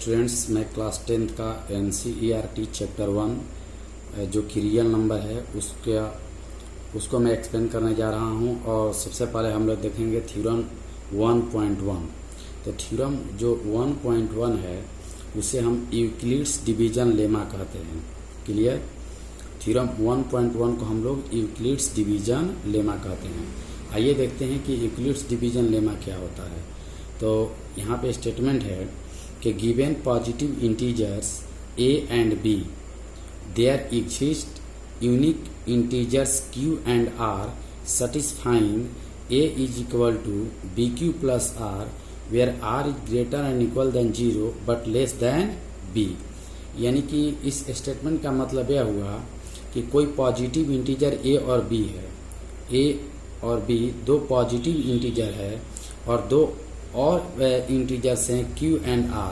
Students, मैं class 10th का NCERT chapter 1 जो कि रियल नंबर है उसको मैं एक्सप्लेन करने जा रहा हूं। और सबसे पहले हम लोग देखेंगे थ्योरम 1.1। तो थ्योरम जो 1.1 है उसे हम यूक्लिड्स डिवीजन लेमा कहते हैं। क्लियर? थ्योरम 1.1 को हम लोग यूक्लिड्स डिवीजन लेमा कहते हैं। आइए देखते हैं कि यूक्लिड्स डिवीजन लेमा क्या होता है। तो यहाँ पे स्टेटमेंट है कि given positive integers a and b there exist unique integers q and r satisfying a is equal to bq plus r where r is greater and equal than 0 but less than b। यानी कि इस statement का मतलब यह हुआ कि कोई positive integer a और b है। a और b दो पॉजिटिव इंटीजर है और दो और इंटीजर्स हैं q एंड r,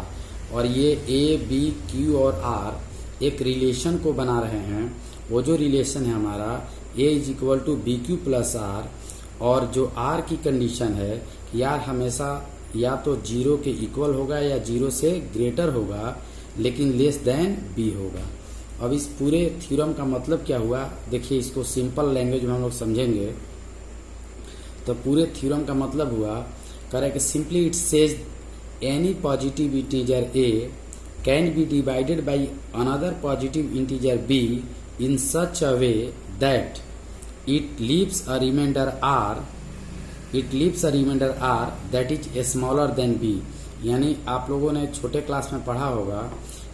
और ये a, b, q और r एक रिलेशन को बना रहे हैं। वो जो रिलेशन है हमारा a is equal to B Q plus R, और जो r की कंडीशन है कि r हमेशा या तो 0 के इक्वल होगा या 0 से ग्रेटर होगा लेकिन लेस देन b होगा। अब इस पूरे थ्योरम का मतलब क्या हुआ, देखिए इसको सिंपल लैंग्वेज में हम लोग समझेंगे। तो पूरे थ्योरम का मतलब हुआ करें कि simply it says any positive integer a can be divided by another positive integer b in such a way that it leaves a remainder r that is smaller than b। यानी आप लोगों ने छोटे क्लास में पढ़ा होगा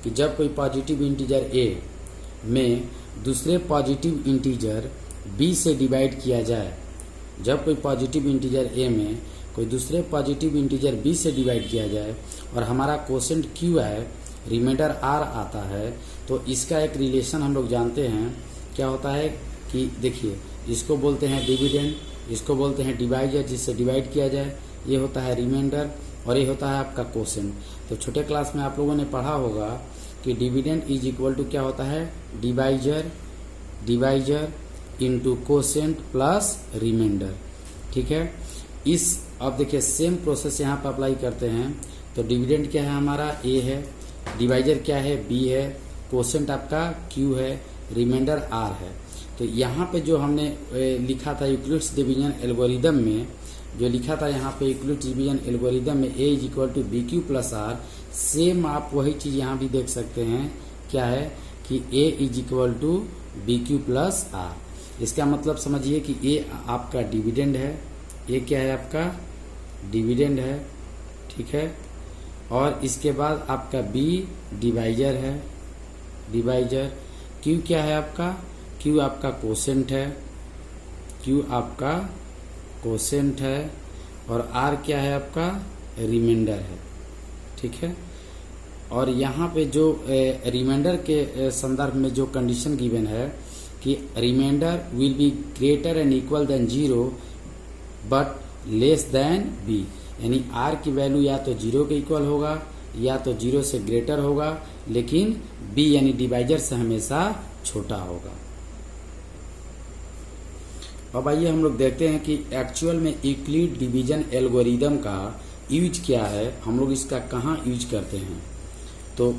कि जब कोई पॉजिटिव इंटीजर a में दूसरे पॉजिटिव इंटीजर b से डिवाइड किया जाए, जब कोई पॉजिटिव इंटीजर a में कोई दूसरे पॉजिटिव इंटीजर b से डिवाइड किया जाए और हमारा कोसेंट q है, रिमाइंडर r आता है, तो इसका एक रिलेशन हम लोग जानते हैं। क्या होता है कि देखिए इसको बोलते हैं डिविडेंड, इसको बोलते हैं डिवाइजर जिससे डिवाइड किया जाए, ये होता है रिमाइंडर और ये होता है आपका कोसेंट। तो छोटे क्लास में आप लोगों ने पढ़ा होगा कि डिविडेंड इज इक्वल टू क्या होता है, divisor into quotient plus remainder. ठीक है, इस अब देखिए सेम प्रोसेस यहाँ पर अप्लाई करते हैं। तो डिविडेंड क्या है हमारा a है, डिवाइजर क्या है b है, कोसेंट आपका q है, रिमाइंडर r है। तो यहाँ पे जो हमने लिखा था यूक्लिड्स डिवीजन एल्गोरिदम में, जो लिखा था यहाँ पे यूक्लिड्स डिवीजन एल्गोरिदम में a is equal to B Q plus R, same आप वही चीज़ यहाँ भी देख सकते हैं। क्या है कि a is equal to B Q plus R. इसका मतलब समझिए कि a आपका डिविडेंड है, ये क्या है आपका डिविडेंड है, ठीक है। और इसके बाद आपका b डिवाइजर है, डिवाइजर। q क्या है आपका, q आपका कोसेंट है, q आपका कोसेंट है, और r क्या है आपका रिमाइंडर है, ठीक है। और यहाँ पे जो रिमाइंडर के संदर्भ में जो कंडीशन गिवन है कि remainder will be greater and equal than 0 but less than b, यानी r की वैल्यू या तो 0 के इक्वल होगा या तो 0 से ग्रेटर होगा, लेकिन b यानी डिवाइजर से हमेशा छोटा होगा। अब आइए हम लोग देखते हैं कि एक्चुअल में यूक्लिड डिवीजन एल्गोरिदम का यूज क्या है, हम लोग इसका कहाँ यूज करते हैं। तो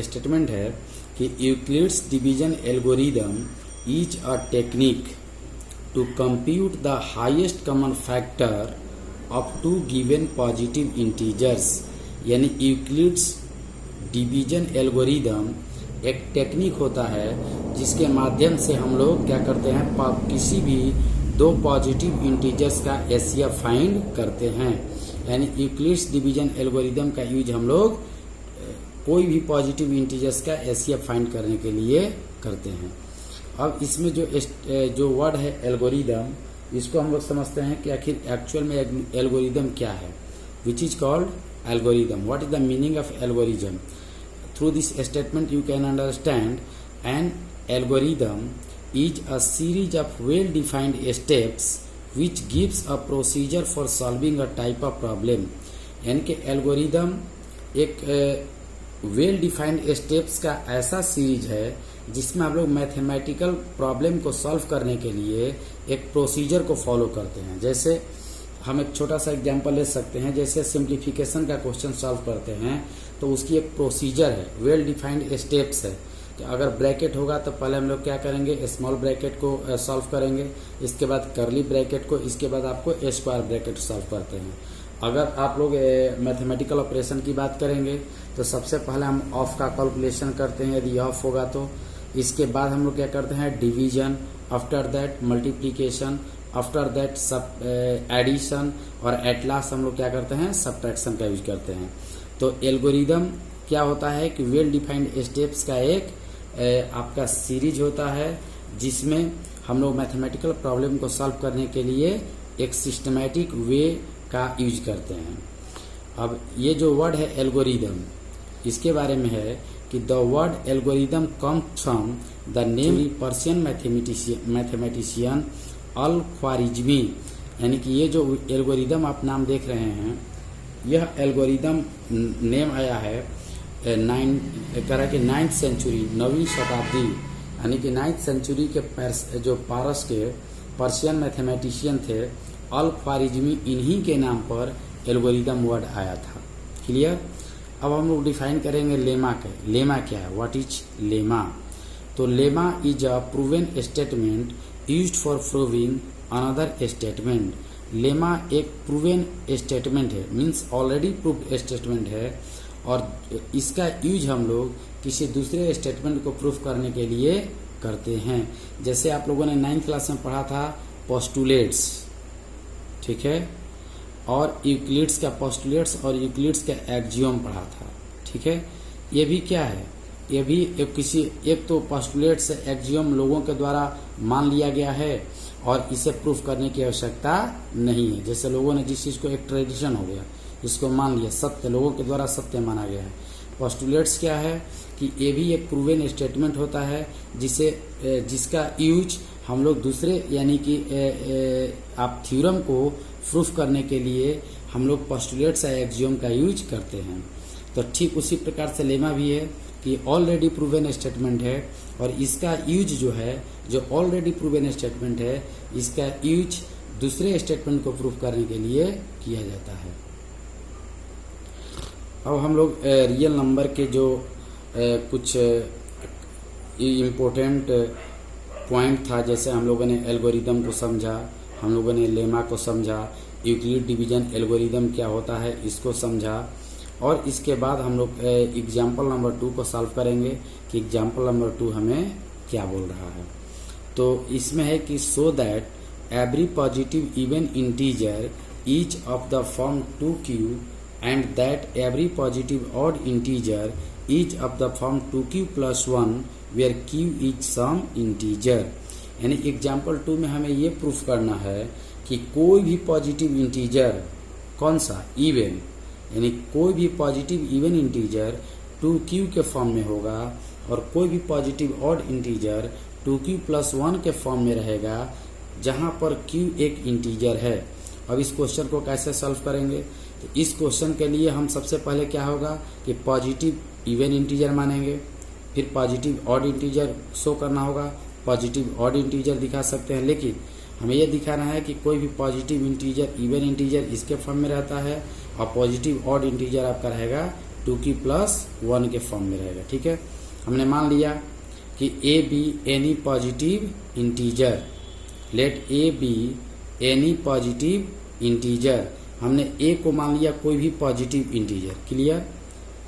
स्टेटमेंट है कि Euclid's division algorithm is a technique to compute the highest common factor of two given positive integers। यानी यूक्लिड्स डिवीजन एल्गोरिदम एक टेक्निक होता है जिसके माध्यम से हम लोग क्या करते हैं, किसी भी दो पॉजिटिव इंटीजर्स का एचसीएफ फाइंड करते हैं। यानी यूक्लिड्स डिवीजन एल्गोरिदम का यूज हम लोग कोई भी पॉजिटिव इंटीजर्स का एचसीएफ फाइंड करने के लिए करते हैं। अब इसमें जो वर्ड है एल्गोरिदम, इसको हम लोग समझते हैं कि आखिर एक्चुअल में एल्गोरिदम क्या है। Which is called algorithm, what is the meaning of algorithm. Through this statement you can understand N algorithm is a series of well defined steps which gives a procedure for solving a type of problem. यानी कि algorithm एक well defined steps का ऐसा series है जिसमें आप लोग mathematical problem को सॉल्व करने के लिए एक प्रोसीजर को फॉलो करते हैं। जैसे हम एक छोटा सा एग्जांपल ले सकते हैं, जैसे सिंप्लीफिकेशन का क्वेश्चन सॉल्व करते हैं तो उसकी एक प्रोसीजर है, वेल डिफाइंड स्टेप्स है। कि अगर ब्रैकेट होगा तो पहले हम लोग क्या करेंगे, स्मॉल ब्रैकेट को सॉल्व करेंगे, इसके बाद करली ब्रैकेट को, इसके बाद आपको स्क्वायर ब्रैकेट सॉल्व करते हैं। अगर आप लोग मैथमेटिकल ऑपरेशन की बात करेंगे तो सबसे पहले हम ऑफ का कैलकुलेशन करते हैं, यदि ऑफ होगा तो। इसके बाद हम लोग क्या करते हैं, division, after that multiplication, after that सब एडिशन, और एट लास्ट हम लोग क्या करते हैं, सब्ट्रैक्शन का यूज करते हैं। तो एल्गोरिदम क्या होता है कि वेल डिफाइंड स्टेप्स का एक आपका सीरीज होता है, जिसमें हम लोग मैथमेटिकल प्रॉब्लम को सॉल्व करने के लिए एक सिस्टमैटिक वे का यूज करते हैं। अब ये जो वर्ड है एल्गोरिदम, इसके बारे में है कि the word algorithm come from the name Persian mathematician al Khwarizmi, यानी कि ये जो एल्गोरिदम आप नाम देख रहे हैं, यह एल्गोरिदम नेम आया है 9th सेंचुरी, 9वीं शताब्दी, यानी कि 9th सेंचुरी के जो पारस के पर्शियन मैथमेटिशियन थे अल ख्वारिज़मी, इन्हीं के नाम पर एल्गोरिदम वर्ड आया था। क्लियर। अब हम लोग डिफाइन करेंगे लेमा के। लेमा क्या है, व्हाट इज लेमा? तो lemma is a proven statement used for proving another statement. Lemma एक प्रूवन स्टेटमेंट है, मीन्स ऑलरेडी प्रूव्ड स्टेटमेंट है, और इसका यूज हम लोग किसी दूसरे स्टेटमेंट को प्रूफ करने के लिए करते हैं। जैसे आप लोगों ने 9th क्लास में पढ़ा था पोस्टुलेट्स, ठीक है, और यूक्लिड्स का पोस्टुलेट्स और यूक्लिड्स का एक्जियोम पढ़ा था, ठीक है। ये भी क्या है, ये भी एक तो पोस्टुलेट्स एक्जियोम लोगों के द्वारा मान लिया गया है और इसे प्रूफ करने की आवश्यकता नहीं है। जैसे लोगों ने जिस चीज को एक ट्रेडिशन हो गया, इसको मान लिया, सत्य, लोगों के द्वारा सत्य माना गया है। पोस्टुलेट्स क्या है कि ये भी एक प्रूवन स्टेटमेंट होता है, जिसका यूज हम लोग दूसरे, यानी कि आप थ्योरम को प्रूफ करने के लिए हम लोग पोस्टुलेट्स या एक्सियोम का यूज करते हैं। तो ठीक उसी प्रकार से लेमा भी है कि ऑलरेडी प्रूवन स्टेटमेंट है, और इसका यूज जो है, जो ऑलरेडी प्रूवन स्टेटमेंट है, इसका यूज दूसरे स्टेटमेंट को प्रूफ करने के लिए किया जाता है। अब हम लोग रियल नंबर के जो कुछ इम्पोर्टेंट पॉइंट था, जैसे हम लोगों ने एल्गोरिदम को समझा, हम लोगों ने लेमा को समझा, यूक्लिड डिवीजन एल्गोरिदम क्या होता है इसको समझा, और इसके बाद हम लोग एग्जाम्पल नंबर 2 को सॉल्व करेंगे कि एग्जाम्पल नंबर 2 हमें क्या बोल रहा है। तो इसमें है कि so that every positive even integer is of the form 2q and that every positive odd integer is of the form 2q plus 1 where q is some integer। यानी एग्जाम्पल 2 में हमें ये प्रूफ करना है कि कोई भी पॉजिटिव इंटीजर, कौन सा, इवन, यानी कोई भी पॉजिटिव इवन इंटीजर 2q के फॉर्म में होगा, और कोई भी positive odd integer 2q plus 1 के फॉर्म में रहेगा, जहां पर q एक इंटीजर है। अब इस क्वेश्चन को कैसे सॉल्व करेंगे? तो इस क्वेश्चन के लिए हम सबसे पहले क्या होगा कि पॉजिटिव इवन इंटीजर मानेंगे, फिर पॉजिटिव ऑड इंटीजर शो करना होगा, पॉजिटिव ऑड इंटीजर दिखा सकते हैं, लेकिन हमें यह दिखाना है कि कोई भी पॉजिटिव इंटीजर इवन इंटीजर इसके फॉर्म में रहता है, और पॉजिटिव ऑड इंटीजर आपका रहेगा 2q plus 1 के फॉर्म में रहेगा। ठीक है, हमने मान लिया कि a be any positive integer, let a be any positive integer. हमने a को मान लिया कोई भी पॉजिटिव इंटीजर। क्लियर,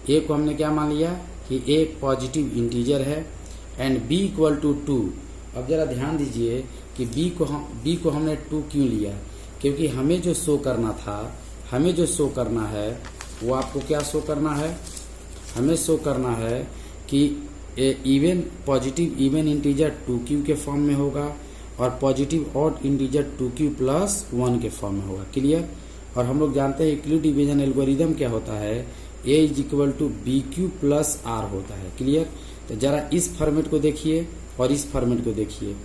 a को हमने क्या मान लिया कि a एक पॉजिटिव इंटीजर है, एंड b इक्वल टू 2। अब जरा ध्यान दीजिए कि b को हमने 2 क्यों लिया, क्योंकि हमें जो शो करना था, हमें जो शो करना है वो आपको क्या शो करना है, हमें शो करना है कि even positive even integer 2q के फॉर्म में होगा, और positive odd integer 2q plus 1 के फॉर्म में होगा। क्लियर, और हम लोग जानते हैं यूक्लिड डिवीजन एल्गोरिदम क्या होता है, a is equal to BQ plus R होता है। क्लियर, तो जरा इस फॉर्मेट को देखिए और इस फॉर्मेट को देखिए,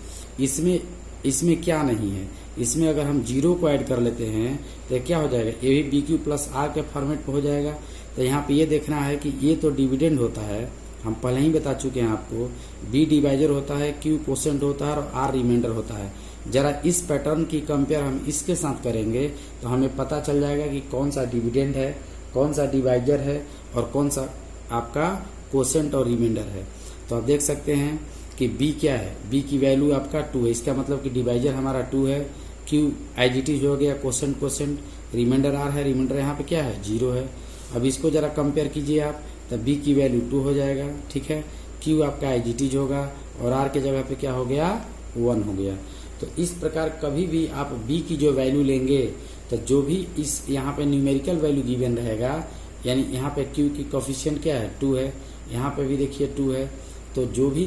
इसमें क्या नहीं है, इसमें अगर हम 0 को ऐड कर लेते हैं तो क्या हो जाएगा, ये भी BQ plus R के फॉर्मेट पे हो जाएगा। तो यहाँ पे ये देखना है कि ये तो डिविडेंड होता है, हम पहले ही बता चुके हैं आपको, B डिवाइजर होता है, Q कोसेंट होता है, और R रिमाइंडर होता है। जरा इस पैटर्न की कंपेयर हम इसके साथ करेंगे तो हमें पता चल जाएगा कि कौन सा डिविडेंड है, कौन सा डिवाइजर है और कौन सा आपका कोसेंट और रिमाइंडर है। तो आप देख सकते हैं कि b क्या है, b की वैल्यू आपका 2 है, इसका मतलब कि डिवाइजर हमारा 2 है। q एजिटिव हो गया, कोसेंट कोसेंट, रिमाइंडर r है, रिमाइंडर यहाँ पे क्या है 0 है। अब इसको जरा कंपेयर कीजिए आप, तब b की वैल्यू 2 हो जाएगा, ठीक है। q आपका एजिटिव होगा और r के जगह पे क्या हो गया 1 हो गया। तो इस प्रकार कभी भी आप b की जो वैल्यू लेंगे तो जो भी इस यहाँ पे न्यूमेरिकल वैल्यू गिवन रहेगा, यानी यहाँ पे q की कोफिशिएंट क्या है 2 है, यहाँ पे भी देखिए 2 है, तो जो भी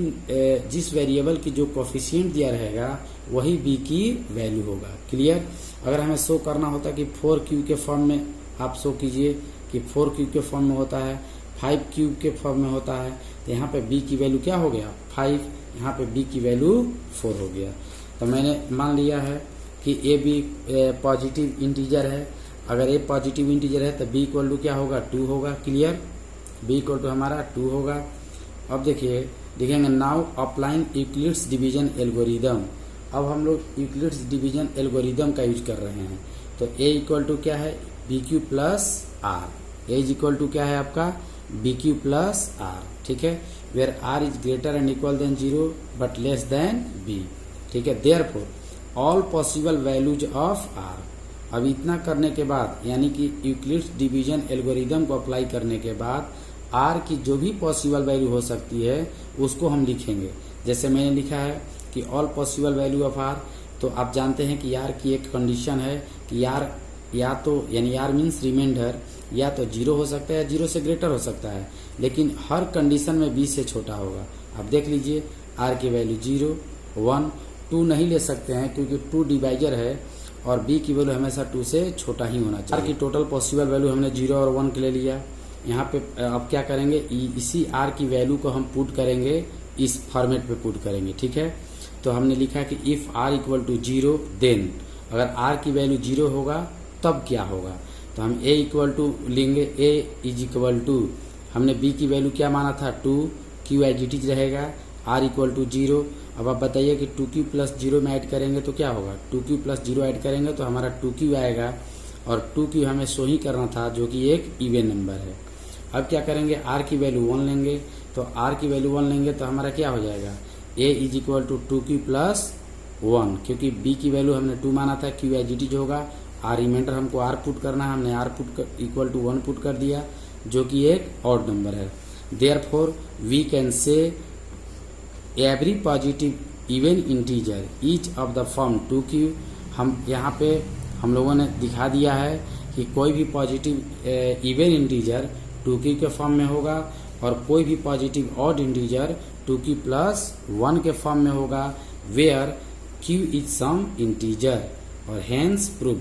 जिस वेरिएबल की जो कोफिशिएंट दिया रहेगा वही b की वैल्यू होगा। क्लियर। अगर हमें शो करना होता कि 4q के फॉर्म में आप शो कीजिए कि 4q के फॉर्म में होता है, 5q के फॉर्म में होता है, तो यहाँ पे b की वैल्यू क्या हो गया 5, यहाँ पे b की वैल्यू 4 हो गया। तो मैंने मान लिया है कि a b पॉजिटिव इंटीजर है। अगर a पॉजिटिव इंटीजर है तो b इक्वल टू क्या होगा 2 होगा। क्लियर। b इक्वल टू हमारा 2 होगा। अब देखिए देखेंगे now applying Euclid's division algorithm. अब हम लोग यूक्लिड्स डिवीजन एल्गोरिदम का यूज कर रहे हैं। तो a इक्वल टू क्या है bq plus r, a is equal to क्या है आपका bq प्लस r, ठीक है। Where r is greater and equal than 0 but less than b, ठीक है। Therefore all possible values of r। अब इतना करने के बाद यानी कि यूक्लिड्स डिवीजन एल्गोरिदम को अप्लाई करने के बाद r की जो भी पॉसिबल वैल्यू हो सकती है उसको हम लिखेंगे। जैसे मैंने लिखा है कि all possible value of r, तो आप जानते हैं कि r की एक कंडीशन है कि r या तो यानी r मीन्स रिमाइंडर या तो 0 हो सकता है, 0 से ग्रेटर हो सकता है, लेकिन हर कंडीशन में b से छोटा होगा। आप देख लीजिए r की वैल्यू 0, 1, 2 नहीं ले सकते हैं क्योंकि 2 डिवाइजर है और b की वैल्यू हमेशा 2 से छोटा ही होना चाहिए। r की टोटल पॉसिबल वैल्यू हमने 0 और 1 के ले लिया। यहाँ पे अब क्या करेंगे, इसी r की वैल्यू को हम पुट करेंगे, इस फॉर्मेट पे पुट करेंगे, ठीक है। तो हमने लिखा कि if r equal to 0 then, अगर r की वैल्यू 0 होगा तब क्या होगा, तो हम a इक्वल टू लेंगे, a इज इक्वल टू हमने b की वैल्यू क्या माना था 2, q एजिटिव रहेगा, r इक्वल टू 0। अब आप बताइए कि 2q प्लस 0 में ऐड करेंगे तो क्या होगा, 2q प्लस 0 ऐड करेंगे तो हमारा 2q आएगा और 2q हमें शो ही करना था जो कि एक इवन नंबर है। अब क्या करेंगे, r की वैल्यू 1 लेंगे, तो r की वैल्यू 1 लेंगे तो हमारा क्या हो जाएगा a is equal to 2q plus 1, क्योंकि b की वैल्यू हमने 2 माना था, q एजिटिव होगा, r रिमाइंडर हमको r पुट करना है, हमने r put equal to 1 put कर दिया जो कि एक ऑड नंबर है। Therefore we can say every positive even integer each of the form 2q। हम यहाँ पे हम लोगों ने दिखा दिया है कि कोई भी पॉजिटिव इवन इंटीजर 2q के फॉर्म में होगा और कोई भी positive odd integer 2q plus 1 के फॉर्म में होगा, where q is some integer और हेंस प्रूव